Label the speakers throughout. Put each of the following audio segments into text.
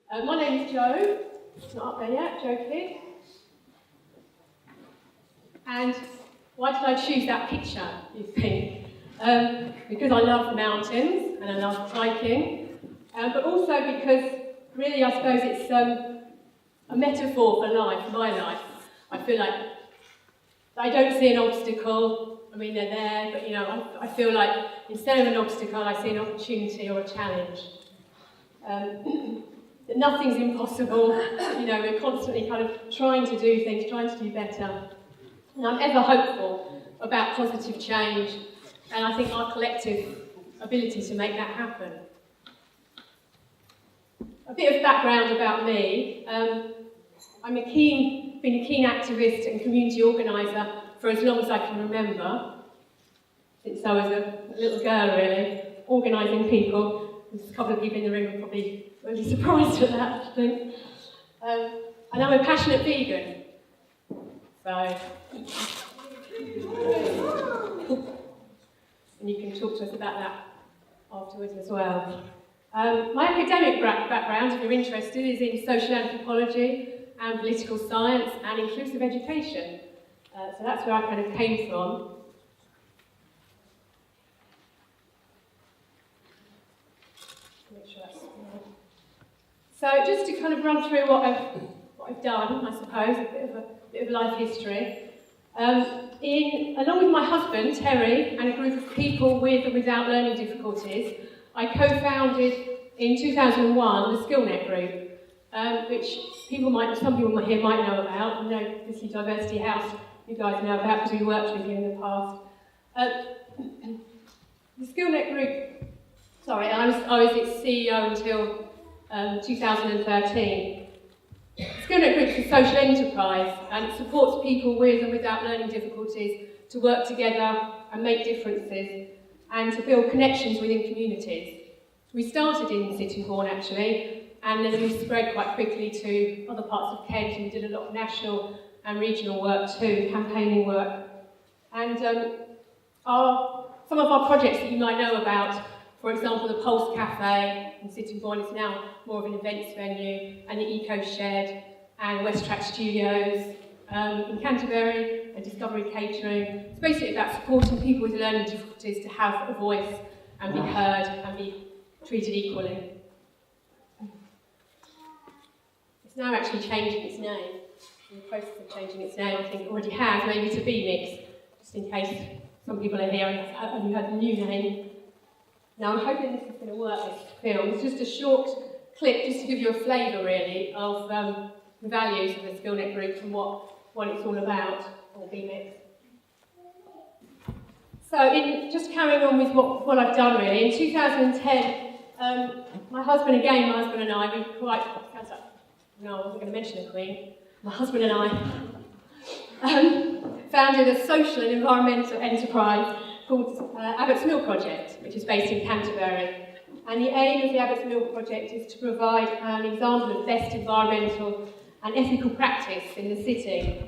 Speaker 1: My name is Jo. It's not up there yet, Jo Kidd. And why did I choose that picture, you think? Because I love mountains and I love hiking, but also because really I suppose it's a metaphor for life, my life. I feel like I don't see an obstacle. I mean, they're there, but I feel like instead of an obstacle, I see an opportunity or a challenge. That nothing's impossible. We're constantly kind of trying to do things, trying to do better. And I'm ever hopeful about positive change, and I think our collective ability to make that happen. A bit of background about me. I've been a keen activist and community organiser for as long as I can remember, since I was a little girl really, organising people. There's a couple of people in the room who probably won't be surprised at that, I think. And I'm a passionate vegan. So, and you can talk to us about that afterwards as well. My academic background, if you're interested, is in social anthropology and political science and inclusive education. So that's where I kind of came from. Make sure that's right. So just to kind of run through what I've done, I suppose, a bit of life history. Along with my husband, Terry, and a group of people with and without learning difficulties, I co-founded in 2001 the SkillNet Group, which some people here might know about. I know Disley Diversity House, you guys know about because we worked with you in the past. The SkillNet Group, I was its CEO until 2013. SkillNet Group is a social enterprise and it supports people with and without learning difficulties to work together and make differences and to build connections within communities. We started in Sittingbourne actually, and then we spread quite quickly to other parts of Kent, and we did a lot of national and regional work too, campaigning work. And some of our projects that you might know about, for example, the Pulse Cafe in Sittingbourne is now more of an events venue, and the Eco Shed and West Track Studios in Canterbury and Discovery Catering. It's basically about supporting people with learning difficulties to have a voice and be heard and be treated equally. It's now actually changing its name. In the process of changing its name, I think it already has, maybe to BMIX, just in case some people are here and haven't heard the new name. Now, I'm hoping this is going to work, this film. It's just a short clip, just to give you a flavour, really, of the values of the SkillNet Group and what it's all about, or BMIX. So, just carrying on with what I've done, really, in 2010, my husband and I, we quite... No, I wasn't going to mention the Queen. My husband and I founded a social and environmental enterprise called Abbott's Mill Project, which is based in Canterbury. And the aim of the Abbott's Mill Project is to provide an example of best environmental and ethical practice in the city.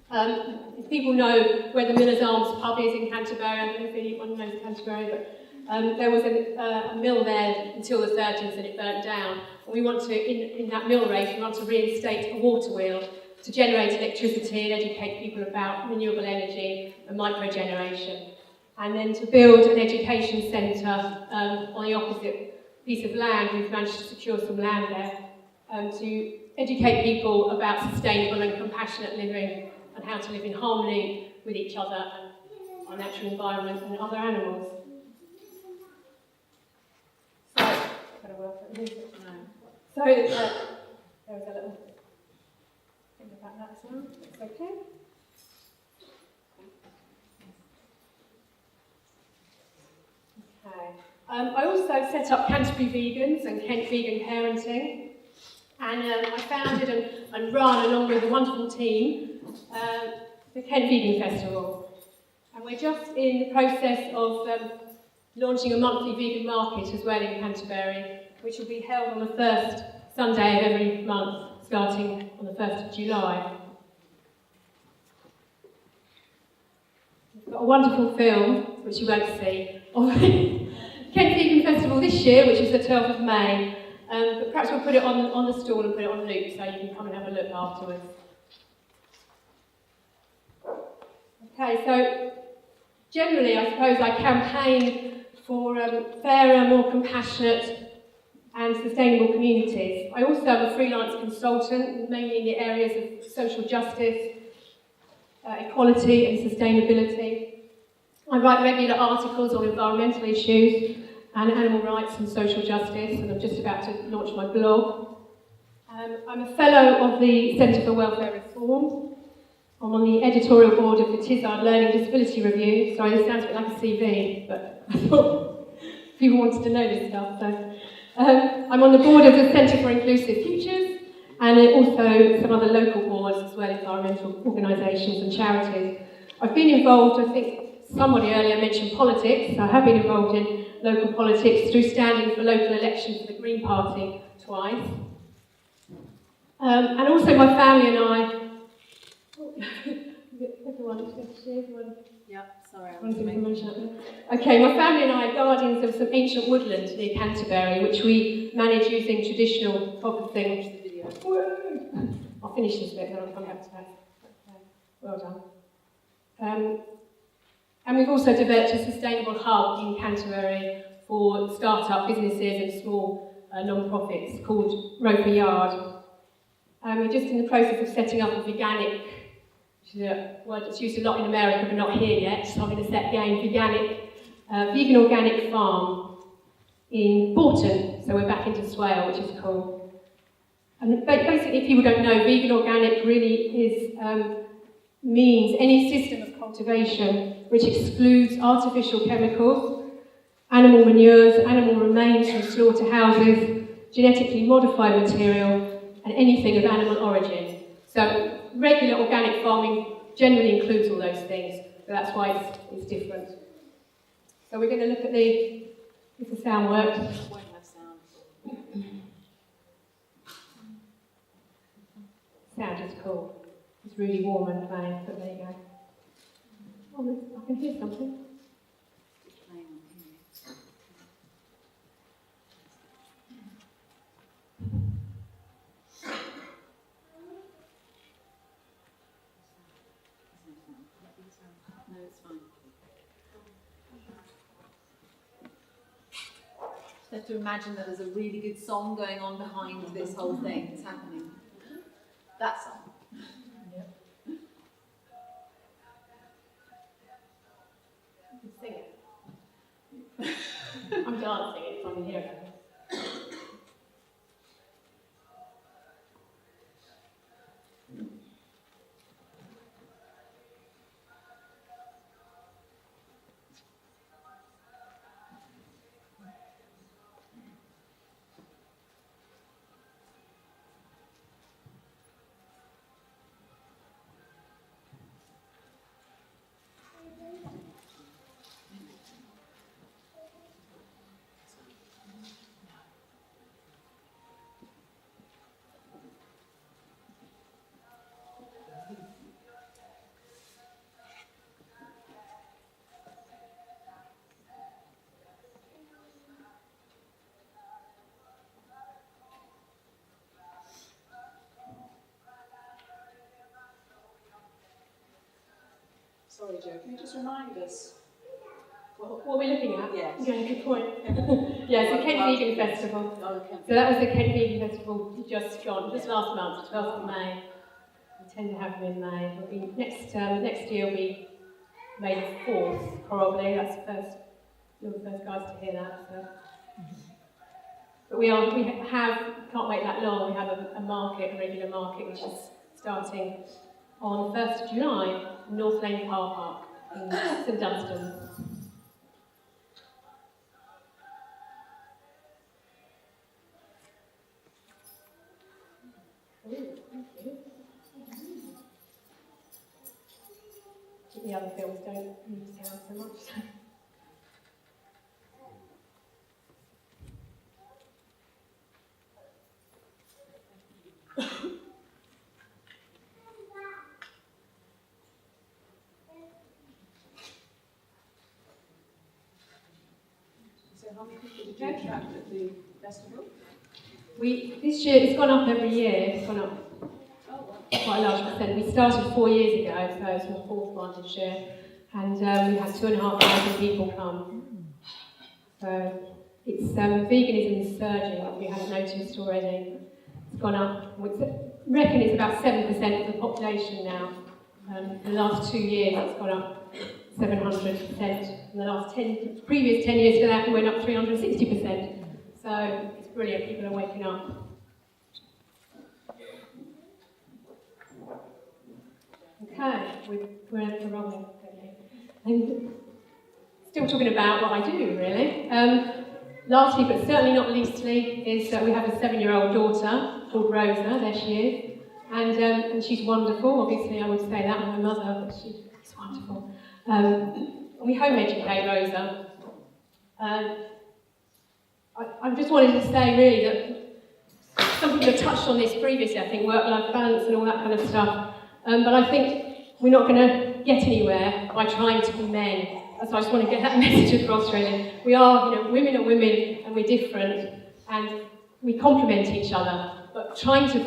Speaker 1: If people know where the Miller's Arms pub is in Canterbury, I don't know if anyone knows Canterbury, but there was a mill there until the 30s and it burnt down. And we want to, in that mill race, we want to reinstate a water wheel to generate electricity and educate people about renewable energy and microgeneration. And then to build an education centre on the opposite piece of land. We've managed to secure some land there to educate people about sustainable and compassionate living and how to live in harmony with each other and our natural environment and other animals. So, there was a little thing about that as well. It's okay. I also set up Canterbury Vegans and Kent Vegan Parenting, and I founded and run, along with a wonderful team, the Kent Vegan Festival. And we're just in the process of launching a monthly vegan market as well in Canterbury, which will be held on the first Sunday of every month, starting on the 1st of July. We've got a wonderful film, which you won't see, of Kent Vegan Festival this year, which is the 12th of May, But perhaps we'll put it on the stall and put it on loop so you can come and have a look afterwards. Okay, so generally I suppose I campaign for fairer, more compassionate and sustainable communities. I also am a freelance consultant, mainly in the areas of social justice, equality and sustainability. I write regular articles on environmental issues and animal rights and social justice, and I'm just about to launch my blog. I'm a fellow of the Centre for Welfare Reform. I'm on the editorial board of the Tizard Learning Disability Review. Sorry, this sounds a bit like a CV, but I thought people wanted to know this stuff. So, I'm on the board of the Centre for Inclusive Futures, and also some other local boards as well, environmental organisations and charities. I've been involved, I think somebody earlier mentioned politics, so I have been involved in local politics through standing for local elections for the Green Party twice. And also my family and I...
Speaker 2: Yep, sorry.
Speaker 1: Okay, my family and I are guardians of some ancient woodland near Canterbury, which we manage using traditional focusing. I'll finish this bit, then I'll come back to that. Okay. Well done. And we've also developed a sustainable hub in Canterbury for start-up businesses and small non-profits called Roper Yard. We're just in the process of setting up a veganic, which is a word that's used a lot in America but not here yet, so I'm going to set again, vegan organic farm in Borton, so we're back into Swale, which is cool. And basically, if people don't know, vegan organic really means any system of cultivation which excludes artificial chemicals, animal manures, animal remains from slaughterhouses, genetically modified material, and anything of animal origin. So regular organic farming generally includes all those things, so that's why it's different. So we're going to look at if the sound works.
Speaker 2: It won't have sound.
Speaker 1: Sound is cool. It's really warm and playing, but there you go. Oh, I can hear something.
Speaker 2: It's playing on here. No, it's fine. Just have to imagine that there's a really good song going on behind this whole thing that's happening. That song.
Speaker 1: Yep. You can sing it. I'm dancing it from here.
Speaker 2: Sorry, Jo, can you just remind us?
Speaker 1: What we're looking at?
Speaker 2: Yes.
Speaker 1: Yeah, good point. Yeah, it's the Kent Vegan Festival.
Speaker 2: Oh, okay.
Speaker 1: So that was the Kent Vegan Festival just last month, 12th of May. We tend to have them in May. It'll be next year will be May the 4th, probably. That's you're the first guys to hear that. So. But we can't wait that long. We have a regular market, which is starting on the 1st of July in North Lane Car Park in St Dunstan. The other films don't use sound so much.
Speaker 2: So how many people did you attract at the festival?
Speaker 1: This year, it's gone up every year. It's gone up quite a large percent. We started 4 years ago, so it's our fourth one this year. And we had 2,500 people come. So it's veganism is surging, if you haven't noticed already. It's gone up. I reckon it's about 7% of the population now. In the last 2 years, it's gone up 700%. In the previous 10 years to that, it went up 360%. So it's brilliant, people are waking up. Okay, we're rolling. And still talking about what I do, really. Lastly, but certainly not leastly, is that we have a 7-year-old daughter called Rosa. There she is. And she's wonderful. Obviously, I would say that of my mother, but she's wonderful. We home educate Rosa. I just wanted to say, really, that some people have touched on this previously, I think, work-life balance and all that kind of stuff. But I think we're not going to get anywhere by trying to be men. So I just want to get that message across, really. We are, women are women, and we're different, and we complement each other. But trying to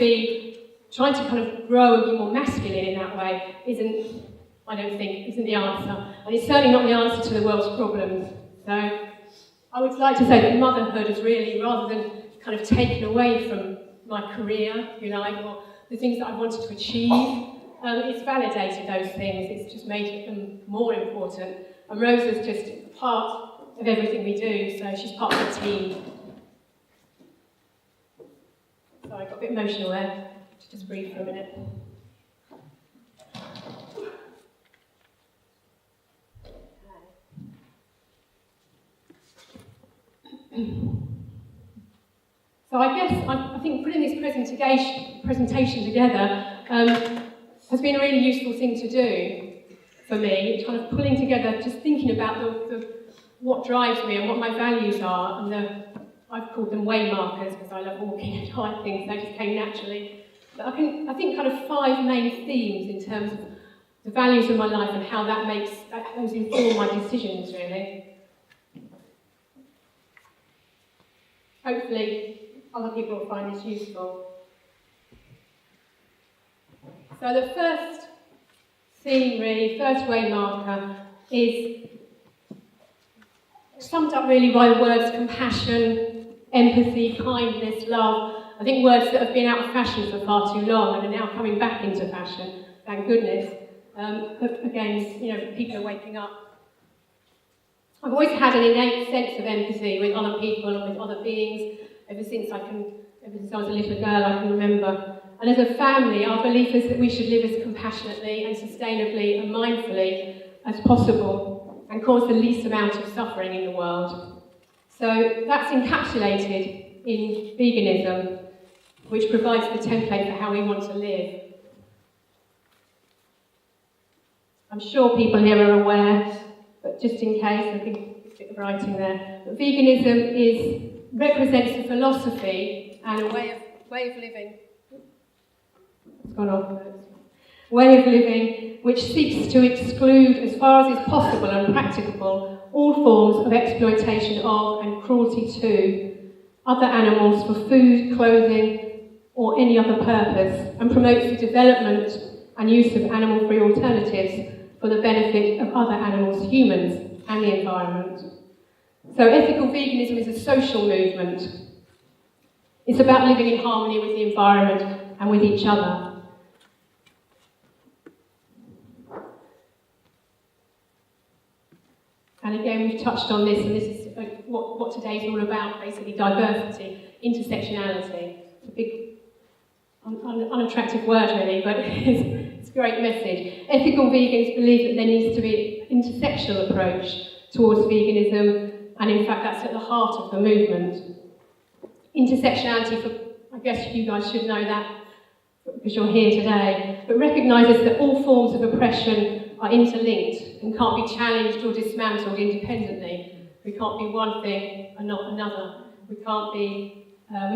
Speaker 1: kind of grow and be more masculine in that way isn't the answer. And it's certainly not the answer to the world's problems. So I would like to say that motherhood has really, rather than kind of taken away from my career, if you like, or the things that I wanted to achieve, it's validated those things. It's just made them more important. And Rosa's just part of everything we do, so she's part of the team. Sorry, I got a bit emotional there. Just breathe for a minute. So I think putting this presentation together has been a really useful thing to do for me. It's kind of pulling together, just thinking about what drives me and what my values are, and I've called them way markers because I love walking and hiking, so they just came naturally. But I think kind of 5 main themes in terms of the values of my life and how those inform my decisions, really. Hopefully, other people will find this useful. So the first theme, really, first way marker, is summed up really by the words compassion, empathy, kindness, love. I think words that have been out of fashion for far too long and are now coming back into fashion, thank goodness. Again, people are waking up. I've always had an innate sense of empathy with other people and with other beings, ever since I was a little girl, I can remember. And as a family, our belief is that we should live as compassionately and sustainably and mindfully as possible and cause the least amount of suffering in the world. So that's encapsulated in veganism, which provides the template for how we want to live. I'm sure people here are aware, but just in case, I think it's a bit of writing there, but veganism represents a philosophy and a way of living. It's gone off. Way of living which seeks to exclude, as far as is possible and practicable, all forms of exploitation of and cruelty to other animals for food, clothing, or any other purpose, and promotes the development and use of animal-free alternatives for the benefit of other animals, humans, and the environment. So ethical veganism is a social movement. It's about living in harmony with the environment and with each other. And again, we've touched on this, and this is what today's all about, basically diversity, intersectionality. It's a big, unattractive word really, but it's a great message. Ethical vegans believe that there needs to be an intersectional approach towards veganism, and in fact that's at the heart of the movement. Intersectionality, I guess you guys should know that because you're here today, but recognises that all forms of oppression are interlinked and can't be challenged or dismantled independently. We can't be one thing and not another. We can't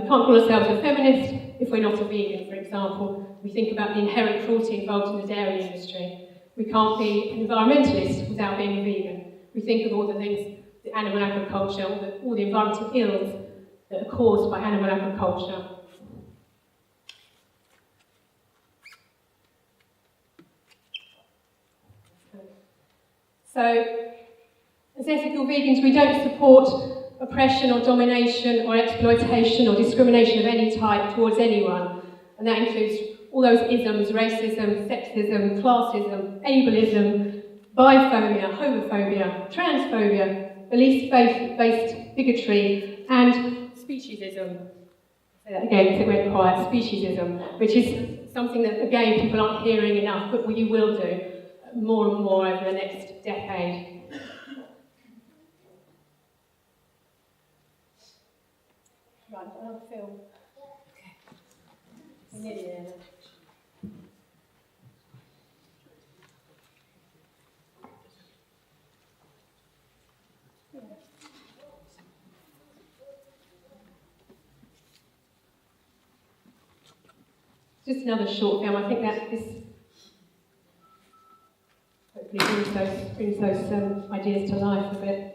Speaker 1: call ourselves a feminist if we're not a vegan, for example. We think about the inherent cruelty involved in the dairy industry. We can't be an environmentalist without being a vegan. We think of all the things, the animal agriculture, all the environmental ills that are caused by animal agriculture. So, as ethical vegans, we don't support oppression or domination or exploitation or discrimination of any type towards anyone. And that includes all those isms: racism, sexism, classism, ableism, biphobia, homophobia, transphobia, belief-based bigotry, and speciesism. Say that again, because it went quiet. Speciesism, which is something that, again, people aren't hearing enough, but you will do more and more over the next decade. Right, another film. Okay. We're nearly there now. Just another short film. I think that this hopefully brings those ideas to life a bit.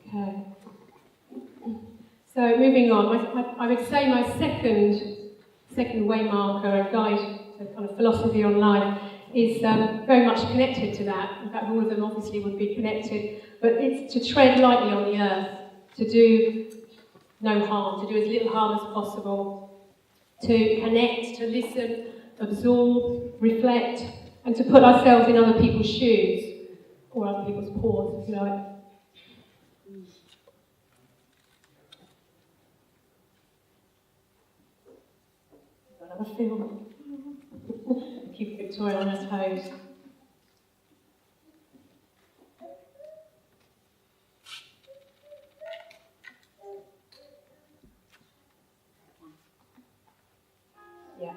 Speaker 1: Okay. So moving on, I would say my second way marker, a guide to kind of philosophy on life, is very much connected to that. In fact, all of them obviously would be connected, but it's to tread lightly on the earth, to do no harm, to do as little harm as possible, to connect, to listen, absorb, reflect, and to put ourselves in other people's shoes, or other people's paws, if you like. Another film. Keep Victoria on her toes. Yeah.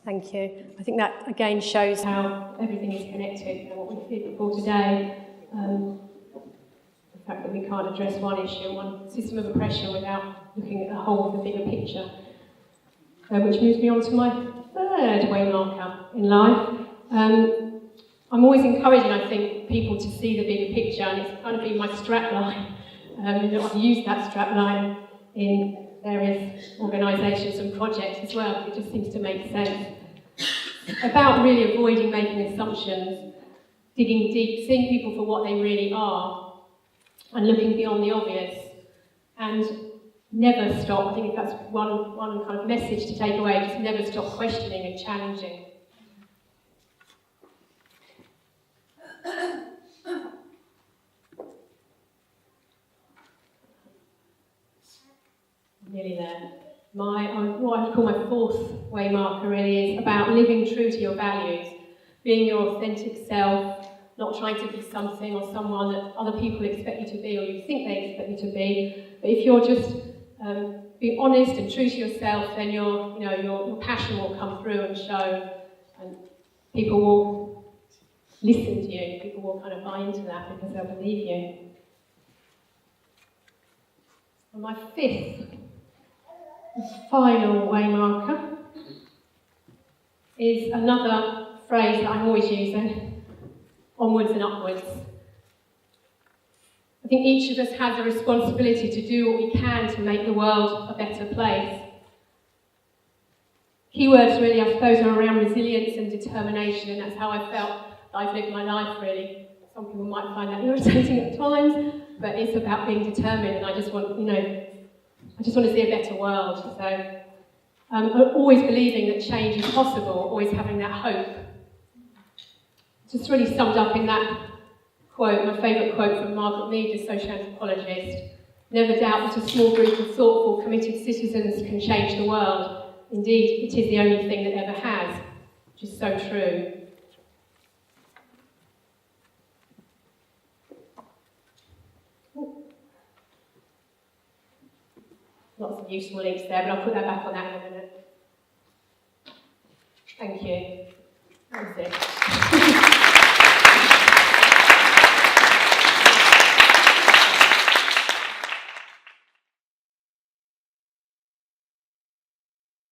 Speaker 1: Thank you. I think that again shows how everything is connected and what we did before today. The fact that we can't address one issue, one system of oppression without looking at the whole of the bigger picture. Which moves me on to my third way marker in life. I'm always encouraging, I think, people to see the bigger picture, and it's kind of been my strapline. I've used that strapline in various organisations and projects as well. It just seems to make sense. About really avoiding making assumptions, digging deep, seeing people for what they really are, and looking beyond the obvious, and never stop. I think that's one kind of message to take away, just never stop questioning and challenging. Nearly there. What I would call my fourth way marker really is about living true to your values, being your authentic self, not trying to be something or someone that other people expect you to be or you think they expect you to be. But if you're just being honest and true to yourself, then your passion will come through and show, and people will listen to you. People will kind of buy into that because they'll believe you. And my fifth final way marker is another phrase that I'm always using: onwards and upwards. I think each of us has a responsibility to do what we can to make the world a better place. Keywords really, I suppose, are around resilience and determination, and that's how I felt I've lived my life, really. Some people might find that irritating at times, but it's about being determined, and I just want to see a better world. So, always believing that change is possible, always having that hope. Just really summed up in that quote, my favourite quote from Margaret Mead, the social anthropologist: "Never doubt that a small group of thoughtful, committed citizens can change the world. Indeed, it is the only thing that ever has," which is so true. Lots of useful links there, but I'll put that back on that in a minute. Thank you. That was it.